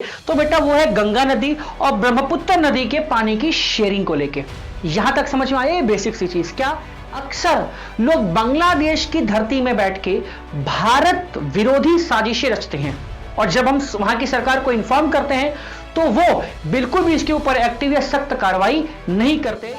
तो बेटा वो है गंगा नदी और ब्रह्मपुत्र नदी के पानी की शेयरिंग को लेके। यहां तक समझ में आए बेसिक सी चीज क्या? अक्सर लोग बांग्लादेश की धरती में बैठ के भारत विरोधी साजिशें रचते हैं और जब हम वहां की सरकार को इन्फॉर्म करते हैं तो वो बिल्कुल भी इसके ऊपर एक्टिव या सख्त कार्रवाई नहीं करते।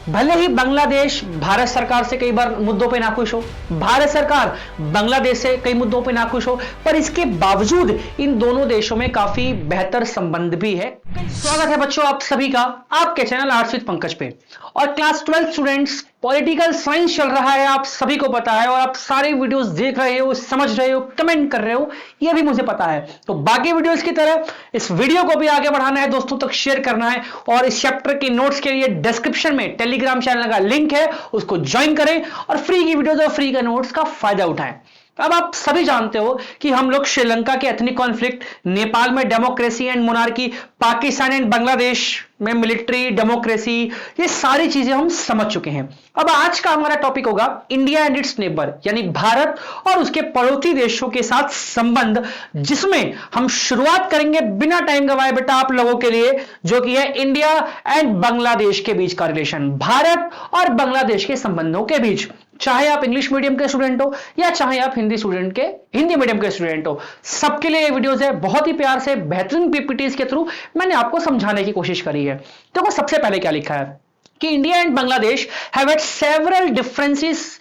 भले ही बांग्लादेश भारत सरकार से कई बार मुद्दों पे नाखुश हो, भारत सरकार बांग्लादेश से कई मुद्दों पे नाखुश हो, पर इसके बावजूद इन दोनों देशों में काफी बेहतर संबंध भी है। स्वागत है बच्चों आप सभी का आपके चैनल आर्ट्स विद पंकज पे। और क्लास 12 स्टूडेंट्स पॉलिटिकल साइंस चल रहा है, आप सभी को पता है, और आप सारे वीडियोस देख रहे हो, समझ रहे हो, कमेंट कर रहे हो, यह भी मुझे पता है। तो बाकी वीडियोस की तरह इस वीडियो को भी आगे बढ़ाना है, दोस्तों तक शेयर करना है, और इस चैप्टर के नोट्स के लिए डिस्क्रिप्शन में टेलीग्राम चैनल का लिंक है, उसको ज्वाइन करें और फ्री की वीडियोस और फ्री का नोट्स का फायदा उठाएं। अब आप सभी जानते हो कि हम लोग श्रीलंका के एथनिक कॉन्फ्लिक्ट, नेपाल में democracy and monarchy, Pakistan and Bangladesh में मिलिट्री डेमोक्रेसी, ये सारी चीजें हम समझ चुके हैं। अब आज का हमारा टॉपिक होगा इंडिया एंड इट्स नेबर, यानी भारत और उसके पड़ोसी देशों के साथ संबंध, जिसमें हम शुरुआत करेंगे बिना टाइम गवाए बेटा आप लोगों के लिए, जो कि है इंडिया एंड बांग्लादेश के बीच का रिलेशन, भारत और बांग्लादेश के संबंधों के बीच। चाहे आप इंग्लिश मीडियम के स्टूडेंट हो या चाहे आप हिंदी मीडियम के स्टूडेंट हो, सबके लिए ये वीडियोस है। बहुत ही प्यार से बेहतरीन पीपीटीज के थ्रू मैंने आपको समझाने की कोशिश करी है। देखो सबसे पहले क्या लिखा है कि India and Bangladesh have had several differences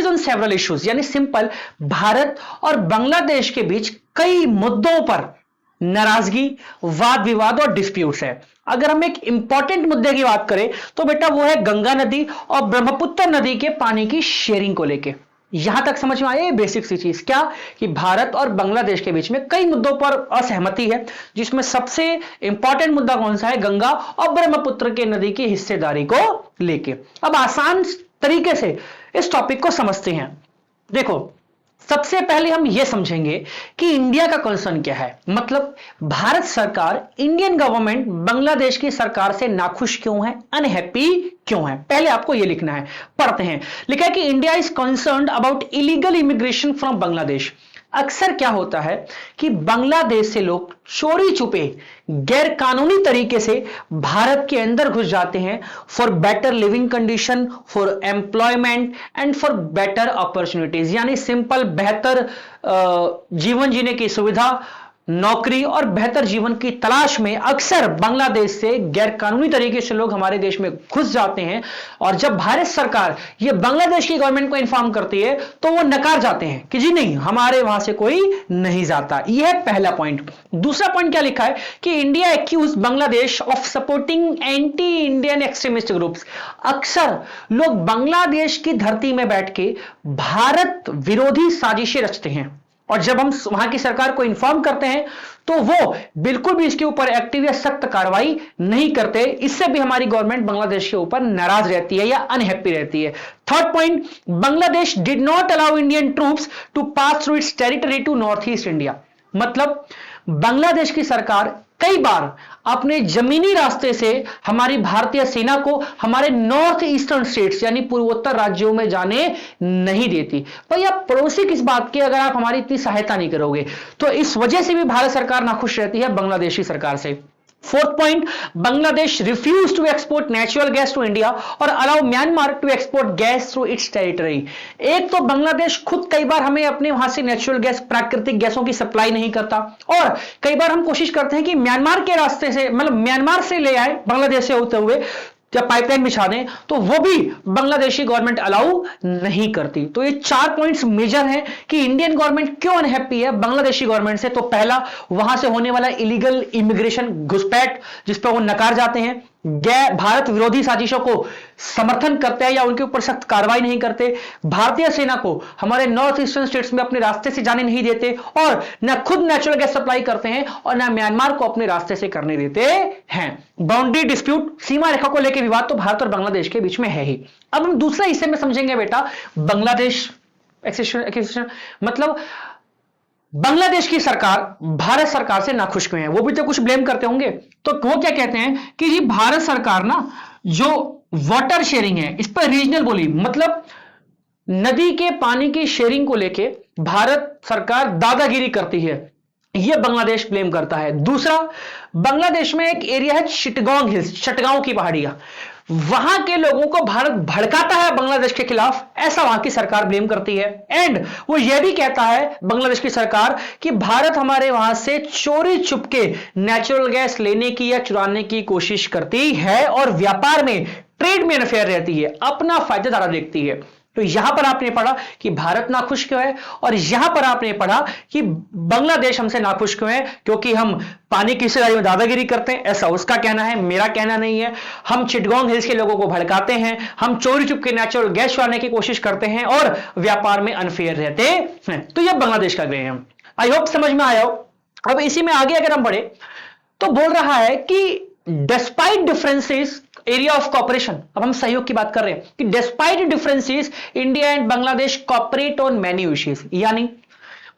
on several issues, यानी सिंपल भारत और बांग्लादेश के बीच कई मुद्दों पर नाराजगी, वाद विवाद और डिस्प्यूट्स है। अगर हम एक इंपॉर्टेंट मुद्दे की बात करें तो बेटा वो है गंगा नदी और ब्रह्मपुत्र नदी के पानी की शेयरिंग को लेके। यहां तक समझ में आए बेसिक सी चीज क्या कि भारत और बांग्लादेश के बीच में कई मुद्दों पर असहमति है, जिसमें सबसे इंपॉर्टेंट मुद्दा कौन सा है? गंगा और ब्रह्मपुत्र के नदी की हिस्सेदारी को लेके। अब आसान तरीके से इस टॉपिक को समझते हैं। देखो सबसे पहले हम यह समझेंगे कि इंडिया का कंसर्न क्या है, मतलब भारत सरकार, इंडियन गवर्नमेंट बांग्लादेश की सरकार से नाखुश क्यों है, अनहैप्पी क्यों है। पहले आपको यह लिखना है, पढ़ते हैं। लिखा है कि India is concerned about illegal immigration from Bangladesh. अक्सर क्या होता है कि बांग्लादेश से लोग चोरी छुपे गैर कानूनी तरीके से भारत के अंदर घुस जाते हैं for better living condition, for employment and for better opportunities, यानी सिंपल बेहतर जीवन जीने की सुविधा, नौकरी और बेहतर जीवन की तलाश में अक्सर बांग्लादेश से गैर कानूनी तरीके से लोग हमारे देश में घुस जाते हैं। और जब भारत सरकार ये बांग्लादेश की गवर्नमेंट को इन्फॉर्म करती है तो वो नकार जाते हैं कि जी नहीं, हमारे वहां से कोई नहीं जाता। यह है पहला पॉइंट। दूसरा पॉइंट क्या लिखा है कि India accuse Bangladesh of supporting anti Indian extremist groups. अक्सर लोग बांग्लादेश की धरती में बैठ के भारत विरोधी साजिशें रचते हैं और जब हम वहां की सरकार को इन्फॉर्म करते हैं तो वो बिल्कुल भी इसके ऊपर एक्टिव या सख्त कार्रवाई नहीं करते। इससे भी हमारी गवर्नमेंट बांग्लादेश के ऊपर नाराज रहती है या अनहैप्पी रहती है। Third point, Bangladesh did not allow Indian troops to pass through its territory to north east India. मतलब बांग्लादेश की सरकार कई बार अपने जमीनी रास्ते से हमारी भारतीय सेना को हमारे नॉर्थ ईस्टर्न स्टेट्स यानी पूर्वोत्तर राज्यों में जाने नहीं देती। पर यह पड़ोसी किस बात की, अगर आप हमारी इतनी सहायता नहीं करोगे, तो इस वजह से भी भारत सरकार नाखुश रहती है बांग्लादेशी सरकार से। Fourth point, Bangladesh refuse to export natural gas to India और allow Myanmar to export gas through its territory. एक तो बांग्लादेश खुद कई बार हमें अपने वहां से नेचुरल गैस, प्राकृतिक गैसों की सप्लाई नहीं करता, और कई बार हम कोशिश करते हैं कि म्यांमार के रास्ते से, मतलब म्यांमार से ले आए बांग्लादेश से होते हुए, जब पाइपलाइन बिछा दें तो वो भी बांग्लादेशी गवर्नमेंट अलाउ नहीं करती। तो ये 4 पॉइंट्स मेजर हैं कि इंडियन गवर्नमेंट क्यों अनहैप्पी है बांग्लादेशी गवर्नमेंट से। तो पहला, वहां से होने वाला इलीगल इमिग्रेशन, घुसपैठ, जिस पर वो नकार जाते हैं, भारत विरोधी साजिशों को समर्थन करते हैं या उनके ऊपर सख्त कार्रवाई नहीं करते, भारतीय सेना को हमारे नॉर्थ ईस्टर्न स्टेट्स में अपने रास्ते से जाने नहीं देते, और न खुद नेचुरल गैस सप्लाई करते हैं और न म्यांमार को अपने रास्ते से करने देते हैं। बाउंड्री डिस्प्यूट, सीमा रेखा को लेकर विवाद तो भारत और बांग्लादेश के बीच में है ही। अब हम दूसरे हिस्से में समझेंगे बेटा बांग्लादेश एक्सेशन, मतलब बांग्लादेश की सरकार भारत सरकार से नाखुश क्यों है। वो भी तो कुछ ब्लेम करते होंगे, तो वो क्या कहते हैं कि जी भारत सरकार ना जो वाटर शेयरिंग है इस पर रीजनल बोली, मतलब नदी के पानी की शेयरिंग को लेके भारत सरकार दादागिरी करती है। यह बांग्लादेश ब्लेम करता है। दूसरा, बांग्लादेश में एक एरिया है चिटगांव हिल्स, चटगांव की पहाड़ियां, वहां के लोगों को भारत भड़काता है बांग्लादेश के खिलाफ, ऐसा वहां की सरकार ब्लेम करती है। एंड वो यह भी कहता है बांग्लादेश की सरकार कि भारत हमारे वहां से चोरी छुपके नेचुरल गैस लेने की या चुराने की कोशिश करती है और व्यापार में, ट्रेड में अनफेयर रहती है, अपना फायदा ज्यादा देखती है। तो यहां पर आपने पढ़ा कि भारत नाखुश क्यों है, और यहां पर आपने पढ़ा कि बांग्लादेश हमसे नाखुश क्यों है, क्योंकि हम पानी की हिस्सेदारी में दादागिरी करते हैं, ऐसा उसका कहना है, मेरा कहना नहीं है। हम चिटगांव हिल्स के लोगों को भड़काते हैं, हम चोरी चुप के नेचुरल गैस चुराने की कोशिश करते हैं और व्यापार में अनफेयर रहते हैं। तो यह बांग्लादेश का ग्लेम है। आई होप समझ में आया हो। अब इसी में आगे अगर हम बढ़े तो बोल रहा है कि despite differences area of cooperation, अब हम सहयोग की बात कर रहे हैं कि despite differences India and Bangladesh cooperate on many issues, यानी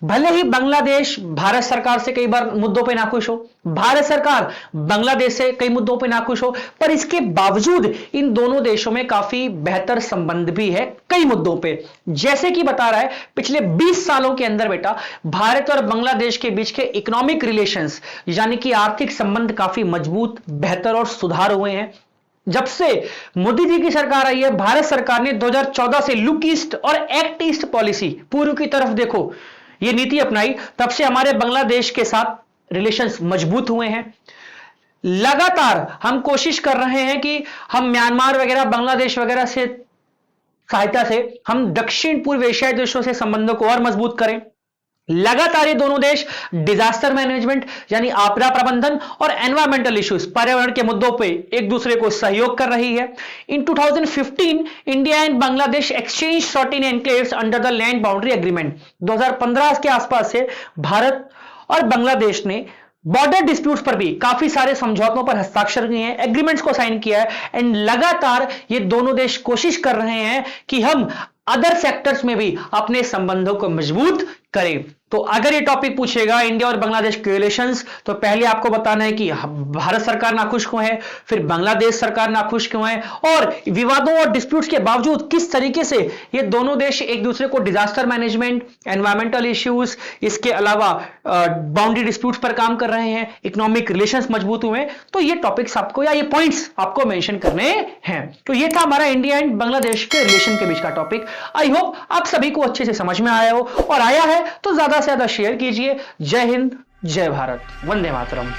भले ही बांग्लादेश भारत सरकार से कई बार मुद्दों पे नाखुश हो, भारत सरकार बांग्लादेश से कई मुद्दों पे नाखुश हो, पर इसके बावजूद इन दोनों देशों में काफी बेहतर संबंध भी है कई मुद्दों पे। जैसे कि बता रहा है पिछले 20 सालों के अंदर बेटा भारत और बांग्लादेश के बीच के इकोनॉमिक रिलेशंस यानी कि आर्थिक संबंध काफी मजबूत, बेहतर और सुधार हुए हैं। जब से मोदी जी की सरकार आई है, भारत सरकार ने 2014 से लुक ईस्ट और एक्ट ईस्ट पॉलिसी, पूर्व की तरफ देखो, ये नीति अपनाई, तब से हमारे बांग्लादेश के साथ रिलेशंस मजबूत हुए हैं। लगातार हम कोशिश कर रहे हैं कि हम म्यांमार वगैरह, बांग्लादेश वगैरह से सहायता से हम दक्षिण पूर्व एशियाई देशों से संबंधों को और मजबूत करें। लगातार ये दोनों देश डिजास्टर मैनेजमेंट यानी आपदा प्रबंधन और एनवायरमेंटल इश्यूज, पर्यावरण के मुद्दों पे एक दूसरे को सहयोग कर रही है। इन 2015 India and Bangladesh exchange certain enclaves under the land boundary agreement. 2015 के आसपास से भारत और बांग्लादेश ने बॉर्डर डिस्प्यूट्स पर भी काफी सारे समझौतों पर हस्ताक्षर किए हैं, एग्रीमेंट्स को साइन किया है। एंड लगातार ये दोनों देश कोशिश कर रहे हैं कि हम अदर सेक्टर्स में भी अपने संबंधों को मजबूत करें। तो अगर ये टॉपिक पूछेगा इंडिया और बांग्लादेश के रिलेशंस, तो पहले आपको बताना है कि भारत सरकार नाखुश क्यों है, फिर बांग्लादेश सरकार नाखुश क्यों है, और विवादों और डिस्प्यूट्स के बावजूद किस तरीके से ये दोनों देश एक दूसरे को डिजास्टर मैनेजमेंट, एनवायरमेंटल इश्यूज, इसके अलावा बाउंड्री डिस्प्यूट्स पर काम कर रहे हैं, इकोनॉमिक रिलेशंस मजबूत हुए। तो ये टॉपिक्स आपको या ये पॉइंट्स आपको मेंशन करने हैं। तो ये था हमारा इंडिया एंड बांग्लादेश के रिलेशन के बीच का टॉपिक। आई होप आप सभी को अच्छे से समझ में आया हो, और आया है तो ज्यादा से ज्यादा शेयर कीजिए। जय हिंद, जय भारत, वंदे मातरम।